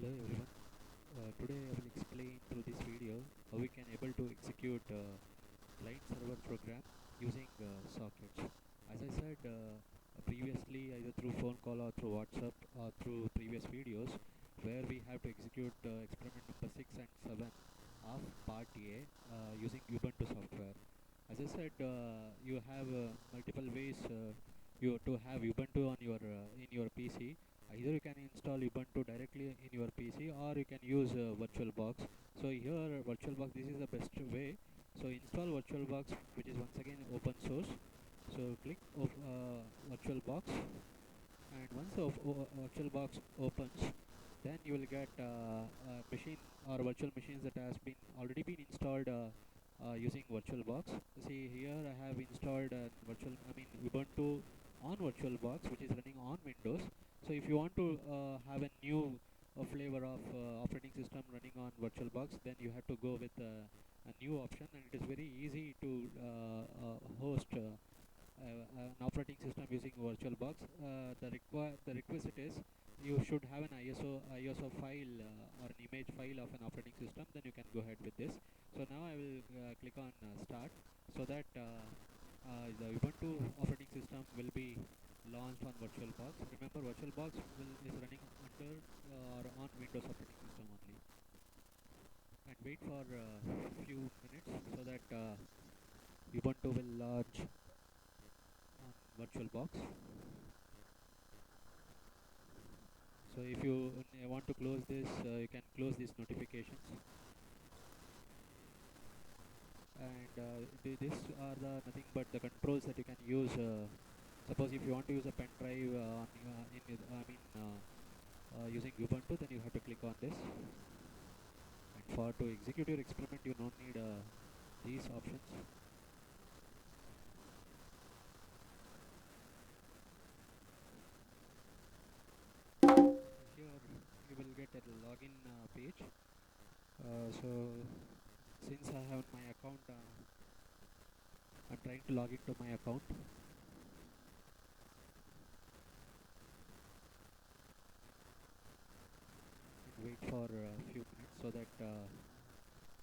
Hello everyone. Today I will explain through this video how we can able to execute client server program using sockets. As I said previously, either through phone call or through WhatsApp or through previous videos, where we have to execute experiment number 6 and 7 of part A using Ubuntu software. As I said, you have multiple ways you to have Ubuntu on your in your PC. Either you can install Ubuntu directly in your PC, or you can use VirtualBox. So here VirtualBox, this is the best way. So install VirtualBox, which is once again open source. So click VirtualBox, and once VirtualBox opens, then you will get a machine or virtual machines that has been already been installed using VirtualBox. See here I have installed Ubuntu on VirtualBox, which is running on Windows. So if you want to have a new flavor of operating system running on VirtualBox, then you have to go with a new option, and it is very easy to host an operating system using VirtualBox. The requisite is you should have an ISO file or an image file of an operating system. Then you can go ahead with this. So now I will click on start, so that the Ubuntu operating system will be launched on VirtualBox. Remember, VirtualBox is running under or on Windows operating system only. And wait for a few minutes so that Ubuntu will launch on VirtualBox. So if you want to close this, you can close these notifications. And these are the nothing but the controls that you can use. Suppose if you want to use a pen drive using Ubuntu, then you have to click on this. And for to execute your experiment, you don't need these options. Here you will get a login page. So since I have my account, I'm trying to log into my account. And wait for a few minutes so that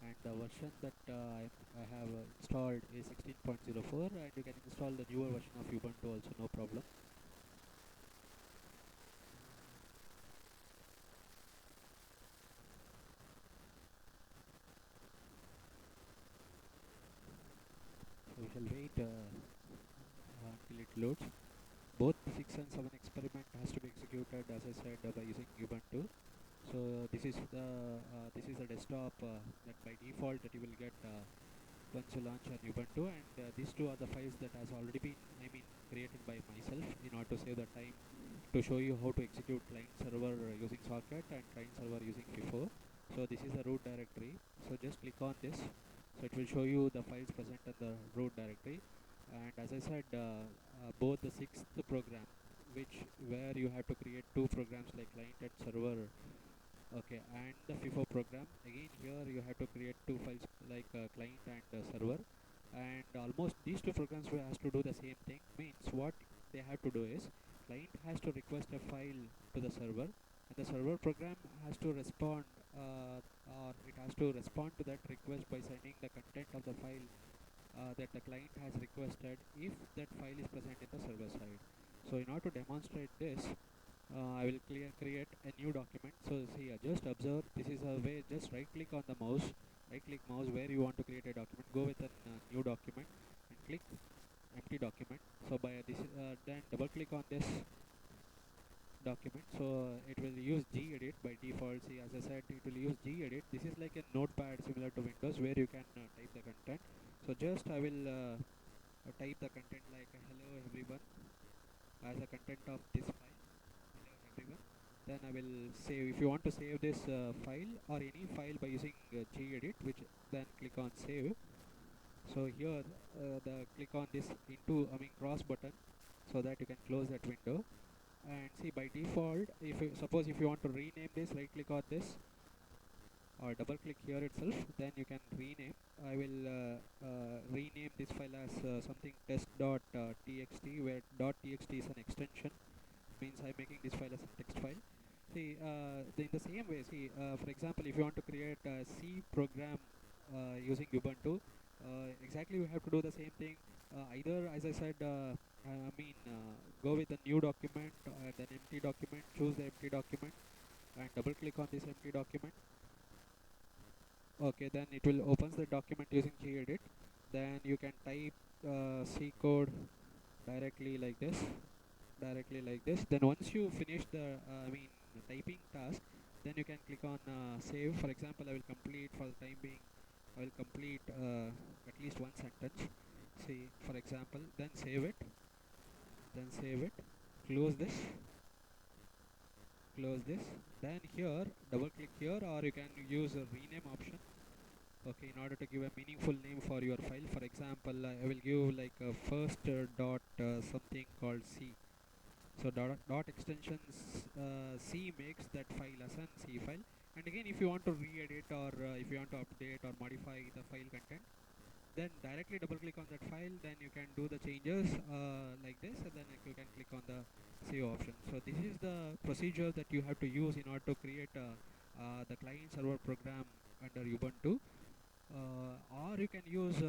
and the version that I have installed is 16.04, and you can install the newer version of Ubuntu also, no problem. So we shall wait until it loads. Both 6 and 7 experiment has to be executed, as I said, by using Ubuntu. So this is the desktop that by default that you will get once you launch on Ubuntu, and these two are the files that has already been created by myself in order to save the time to show you how to execute client server using socket and client server using FIFO. So this is the root directory. So just click on this. So it will show you the files present in the root directory. And as I said, both the 6th program, where you have to create two programs like client and server. Okay, and the FIFO program, again here you have to create two files like client and server, and almost these two programs has to do the same thing. Means what they have to do is, client has to request a file to the server, and the server program has to respond or it has to respond to that request by sending the content of the file that the client has requested if that file is present in the server side. So in order to demonstrate this, I will create a new document. So see, just observe, this is a way, just right click on the mouse, right click mouse where you want to create a document, go with a new document and click empty document. So by this then double click on this document. So it will use gedit by default. See, as I said, it will use gedit. This is like a notepad similar to Windows where you can type the content. So just I will type the content like hello everyone as a content of this file. Hello everyone. Then I will save. If you want to save this file or any file by using gedit, which then click on save. So here the click on this cross button so that you can close that window. And see, by default, suppose if you want to rename this, right click on this or double click here itself, then you can rename. I will rename this file as something test.txt, where .txt is an extension, means I'm making this file as a text file. See, in the same way, see, for example, if you want to create a C program using Ubuntu, exactly we have to do the same thing. Either, as I said, go with a new document and an empty document, choose the empty document and double click on this empty document. Okay, then it will opens the document using gedit. Then you can type C code directly like this, then once you finish the typing task, then you can click on save. For example, I will complete, for the time being I will complete at least one sentence. See, for example, then save it, close this, then here double click here, or you can use a rename option. Okay, in order to give a meaningful name for your file, for example, I will give like a first dot something called C. So dot extensions C makes that file as an C file. And again, if you want to re-edit, or if you want to update or modify the file content, then directly double click on that file, then you can do the changes like this, and then you can click on the save option. So this is the procedure that you have to use in order to create the client server program under Ubuntu. Or you can use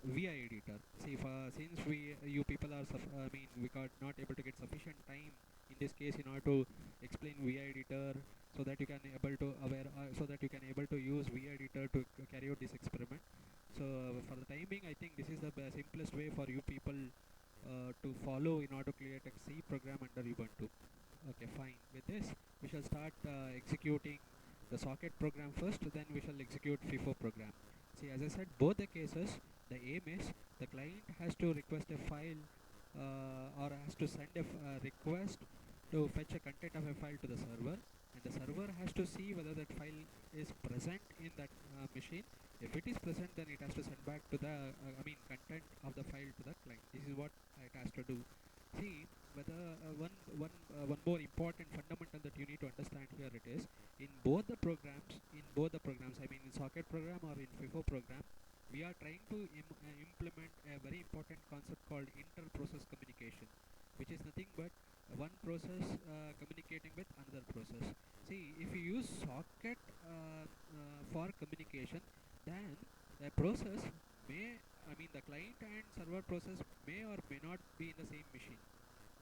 VI editor. See, since you people are, we got not able to get sufficient time in this case in order to explain VI editor, so that you can able to so that you can able to use VI editor to carry out this experiment. So for the timing, I think this is the simplest way for you people to follow in order to create a C program under Ubuntu. Okay, fine. With this, we shall start executing the socket program first, then we shall execute FIFO program. See, as I said, both the cases, the aim is the client has to request a file or has to send a request to fetch a content of a file to the server, and the server has to see whether that file is present in that machine. If it is present, then it has to send back to the content of the file to the client. This is what it has to do. See, whether one more important fundamental that you need to understand here, it is in both the programs, I mean in socket program or in FIFO program, we are trying to implement a very important concept called inter-process communication, which is nothing but one process communicating with another process. See, if you use socket for communication, then a process may, the client and server process may or may not be in the same machine.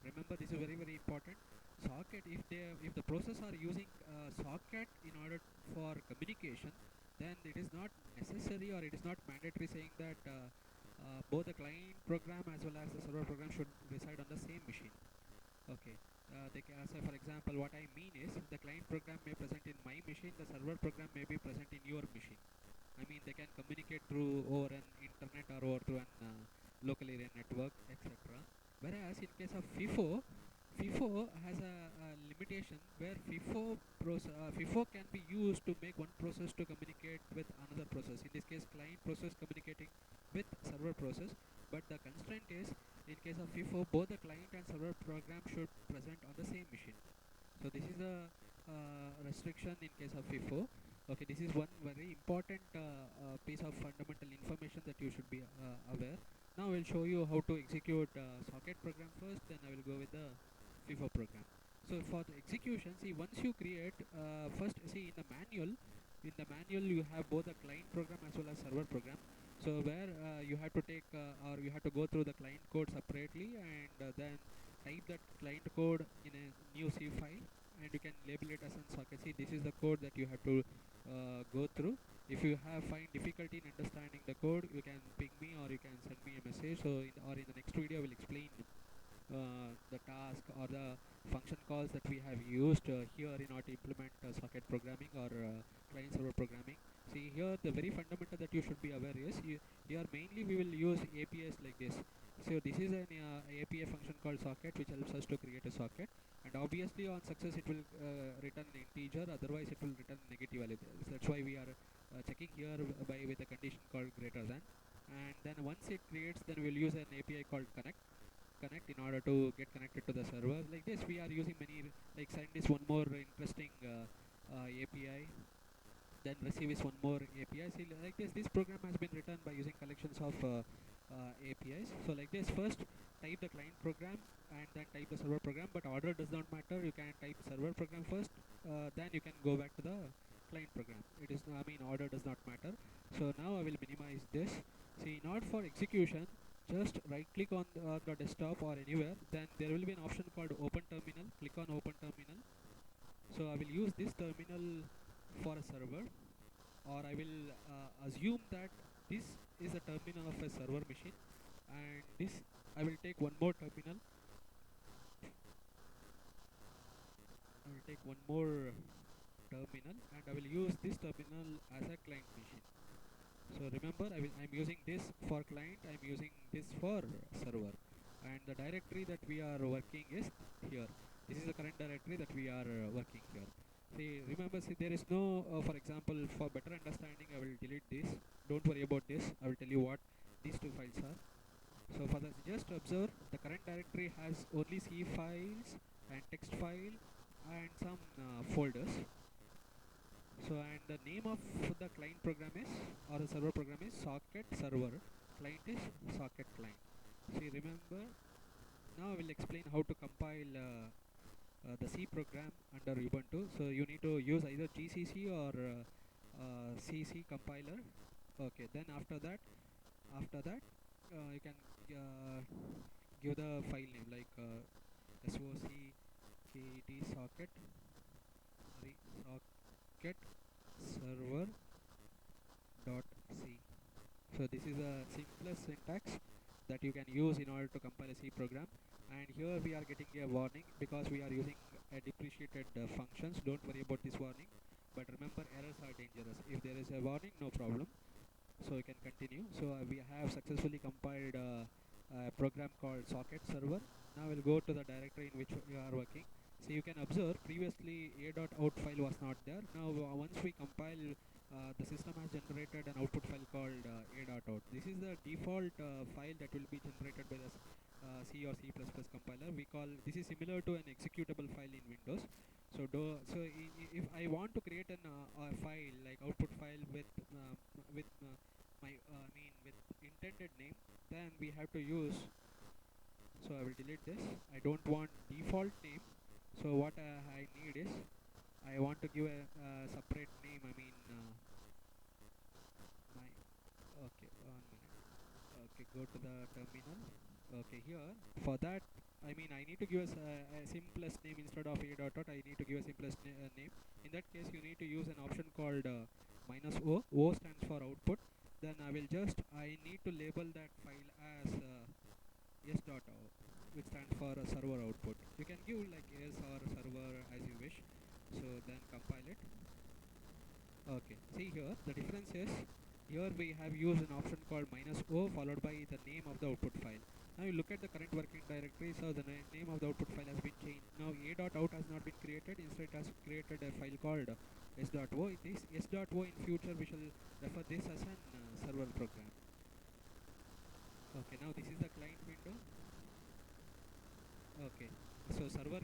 Remember, this is very important. Socket, if the process are using socket in order for communication, then it is not necessary or it is not mandatory saying that both the client program as well as the server program should reside on the same machine. Okay, they can say, for example, what I mean is the client program may present in my machine, the server program may be present in your machine. I mean, they can communicate through over an internet or over through an local area network, etc. Whereas in case of FIFO, FIFO has a limitation where FIFO can be used to make one process to communicate with another process. In this case, client process communicating with server process. But the constraint is, in case of FIFO, both the client and server program should present on the same machine. So this is the restriction in case of FIFO. Okay, this is one very important piece of fundamental information that you should be aware. Now I will show you how to execute socket program first, then I will go with the FIFO program. So for the execution, see, once you create, first, see, in the manual you have both the client program as well as server program. So where you have to take or you have to go through the client code separately, and then type that client code in a new C file, and you can label it as a socket. See, this is the code that you have to go through. If you find difficulty in understanding the code, you can ping me or you can send me a message. So in the next video I will explain the task or the function calls that we have used here in order to implement socket programming or client server programming. See, here the very fundamental that you should be aware is, here mainly we will use APIs like this. So this is an API function called socket, which helps us to create a socket, and obviously on success it will return integer, otherwise it will return negative value. So that's why we are checking here with a condition called greater than, and then once it creates, then we'll use an API called connect in order to get connected to the server. Like this, we are using many, like send is one more interesting API, then receive is one more API. See, like this program has been written by using collections of APIs. So like this, first type the client program and then type the server program, but order does not matter. You can type server program first, then you can go back to the client program. It is, I mean, order does not matter. So now I will minimize this. See, not for execution, just right click on the desktop or anywhere, then there will be an option called open terminal. Click on open terminal. So I will use this terminal for a server, or I will assume that this is a terminal of a server machine, and this I will take one more terminal. I will take one more terminal, and I will use this terminal as a client machine. So remember, I'm using this for client, I'm using this for server, and the directory that we are working is here. This is the current directory that we are working here. See, remember, see, there is no, for example, for better understanding, I will delete this. Don't worry about this. I will tell you what these two files are. So for the, just observe, the current directory has only C files and text file and some folders. So, and the name of the client program is, or the server program is socket server. Client is socket client. See, remember, now I will explain how to compile the C program under Ubuntu. So you need to use either GCC or CC compiler. Okay, then after that, you can give the file name like socket socket, sorry, socket server dot c. So this is the simplest syntax that you can use in order to compile a C program. And here we are getting a warning because we are using a depreciated functions. Don't worry about this warning, but remember, errors are dangerous. If there is a warning, no problem. So you can continue. So we have successfully compiled a program called socket server. Now we'll go to the directory in which we are working. So you can observe previously a.out file was not there. Now once we compile, the system has generated an output file called a.out. This is the default file that will be generated by the C or C++ compiler. We call this is similar to an executable file in Windows. So if I want to create a file like output file with my I mean with intended name, then we have to use. So I will delete this. I don't want default name. So what I need is, I want to give a separate name. I mean my okay, 1 minute. Okay, go to the terminal. Okay, here for that, I mean, I need to give us a simplest name instead of a.out. I need to give a simplest name. In that case, you need to use an option called minus o. O stands for output. Then I need to label that file as s.o, which stands for server output. You can give like s or server as you wish. So then compile it. Okay, see here, the difference is, here we have used an option called minus o followed by the name of the output file. Now you look at the current working directory, so the name of the output file has been changed. Now a.out has not been created, instead it has created a file called s.o. This s.o in future we shall refer this as an server program. Okay, now this is the client window. Okay, so server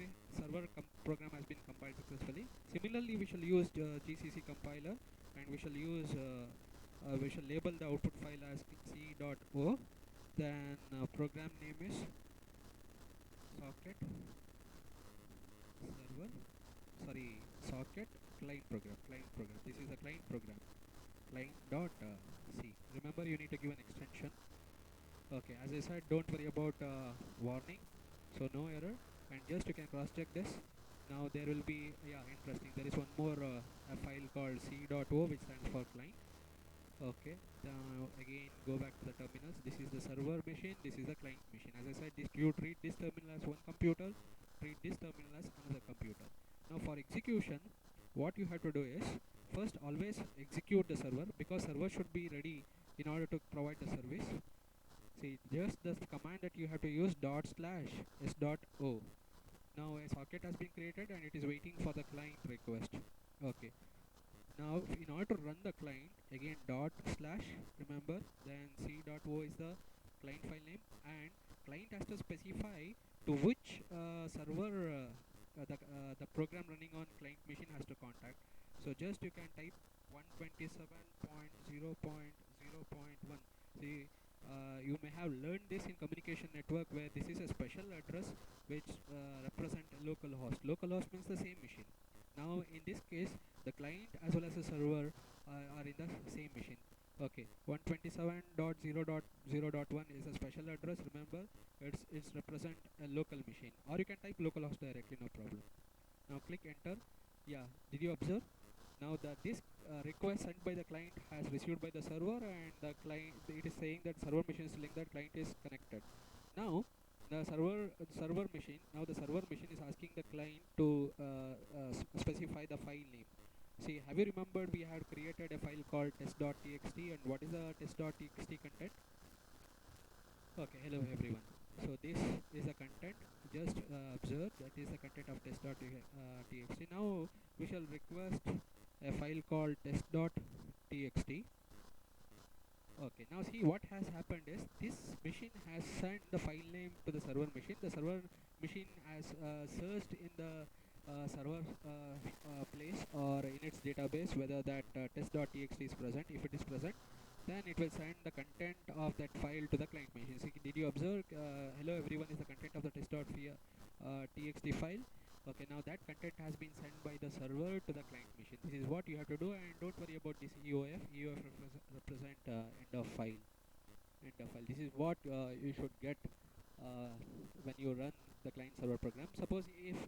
program has been compiled successfully. Similarly, we shall use GCC compiler, and we shall label the output file as c.o. Then program name is socket server. Sorry, socket client program. This is the client program. Client.c. Remember, you need to give an extension. Okay, as I said, don't worry about warning. So no error, and just you can cross check this. Now there will be, yeah, interesting, there is one more a file called c.o, which stands for client. Okay, now again go back to the terminals. This is the server machine, this is the client machine. As I said, this you treat this terminal as one computer, treat this terminal as another computer. Now for execution, what you have to do is, first always execute the server, because server should be ready in order to provide the service. See, just the command that you have to use, /s.o. Now a socket has been created and it is waiting for the client request. Okay, now in order to run the client, again remember, then c.o is the client file name, and client has to specify to which server the program running on client machine has to contact. So just you can type 127.0.0.1. See, you may have learned this in communication network, where this is a special address which represent a local host. Local host means the same machine. Now in this case, the client as well as the server are in the same machine. Okay, 127.0.0.1 is a special address. Remember, it's represent a local machine, or you can type localhost directly, no problem. Now click enter. Yeah, did you observe? Now this request sent by the client has received by the server, and the client, it is saying that server machine is telling that client is connected. Now the server machine, now the server machine is asking the client to specify the file name. See, have you remembered we had created a file called test.txt, and what is the test.txt content? Okay, hello everyone. So this is the content. Just observe that is the content of test.txt. Now we shall request a file called test.txt. Okay, now see what has happened is this machine has sent the file name to the server machine. The server machine has searched in the server place or in its database whether that test.txt is present. If it is present, then it will send the content of that file to the client machine. So did you observe? Hello everyone is the content of the test.txt file. Okay, now that content has been sent by the server to the client machine. This is what you have to do, and don't worry about this EOF. EOF represent end of file. End of file. This is what you should get when you run the client server program. Suppose if,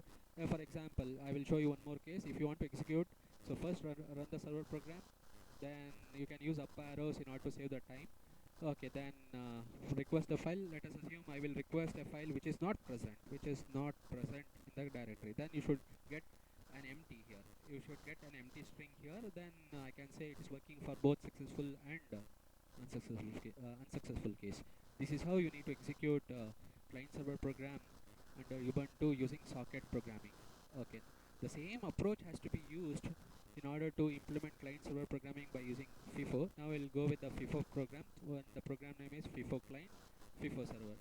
for example, I will show you one more case. If you want to execute, so first run the server program, then you can use up arrows in order to save the time. Okay, then request a file. Let us assume I will request a file which is not present, in the directory. Then you should get an empty here. You should get an empty string here. Then I can say it is working for both successful and unsuccessful case. This is how you need to execute client server program under Ubuntu using socket programming. Okay, the same approach has to be used in order to implement client server programming by using FIFO. Now we'll go with the FIFO program, when the program name is FIFO client, FIFO server.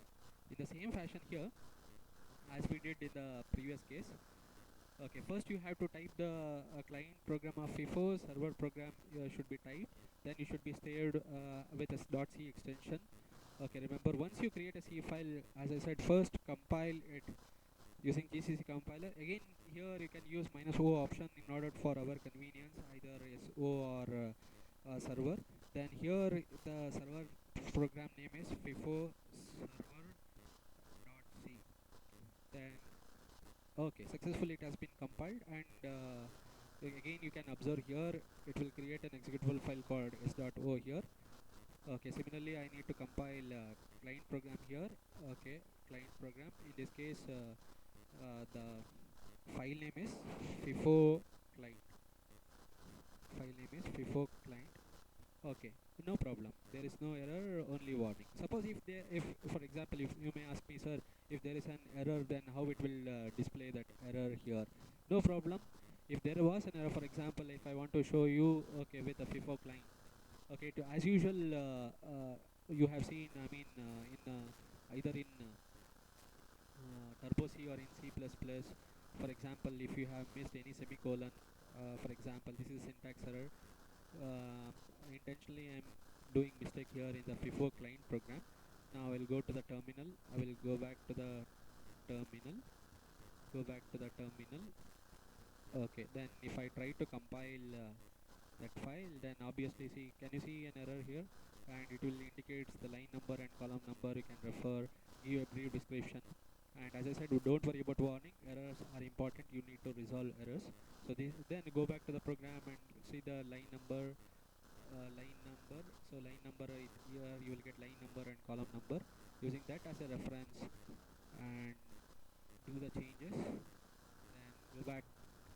In the same fashion here, as we did in the previous case, okay, first you have to type the client program of FIFO, server program should be typed, then you should be saved with a .c extension. Okay, remember once you create a C file, as I said, first compile it using GCC compiler. Again, here you can use -o option in order for our convenience, either SO or server. Then here the server program name is FIFO server.c. Then okay, successfully it has been compiled, and again you can observe here it will create an executable file called s.o here. Okay, similarly I need to compile client program here. Okay, client program, in this case the file name is FIFO client. File name is FIFO client. Okay, no problem. There is no error, only warning. Suppose if for example, if you may ask me, sir, if there is an error, then how it will display that error here? No problem. If there was an error, for example, if I want to show you, okay, with the FIFO client, okay, as usual, you have seen, I mean, in either in Turbo C or in C++, for example, if you have missed any semicolon, for example, this is syntax error. Intentionally I'm doing mistake here in the FIFO client program. Now I will go to the terminal. I will go back to the terminal. Go back to the terminal. Okay, then if I try to compile that file, then obviously see, can you see an error here? And it will indicate the line number and column number. You can refer, give a brief description. And as I said, don't worry about warning. Errors are important. You need to resolve errors. So then go back to the program and see the line number. So line number, here you will get line number and column number. Using that as a reference and do the changes. Then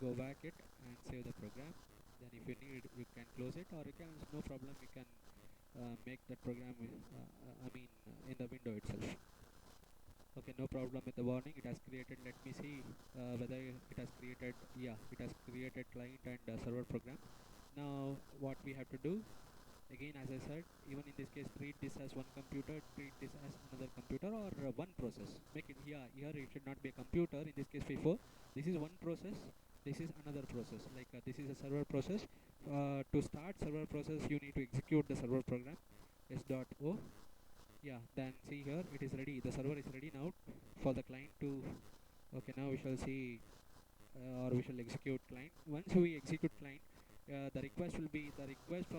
go back it and save the program. Then if you need, you can close it, or you can, no problem, you can make that program in the window itself. Okay, no problem with the warning. It has created, let me see whether it has created, yeah, it has created client and server program. Now what we have to do, again, as I said, even in this case, treat this as one computer, treat this as another computer, or one process. Make it here. Here it should not be a computer. In this case, FIFO. This is one process. This is another process. Like this is a server process. To start server process, you need to execute the server program. S.o. Yeah. Then see here, it is ready. The server is ready now for the client to. Okay. Now we shall see or we shall execute client. Once we execute client, the request from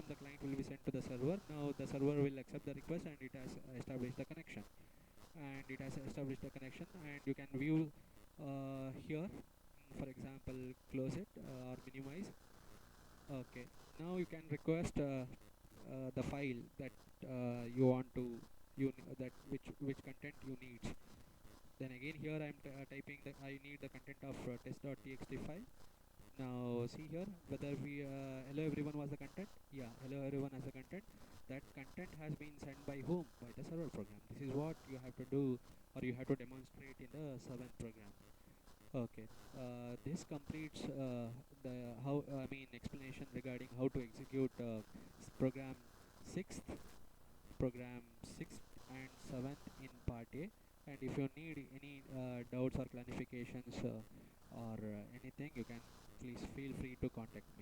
the client will be sent to the server. Now the server will accept the request and it has established the connection. And you can view here. For example, close it or minimize. Okay. Now you can request the file that you want to that which content you need. Then again here I am typing that I need the content of test.txt file. Now see here whether we hello everyone was the content. Yeah, hello everyone as a content. That content has been sent by whom? By the server program. This is what you have to do, or you have to demonstrate in the 7th program. Okay, this completes the how I mean explanation regarding how to execute program 6th, program 6th and 7th in part A. And if you need any doubts or clarifications or anything, you can please feel free to contact me.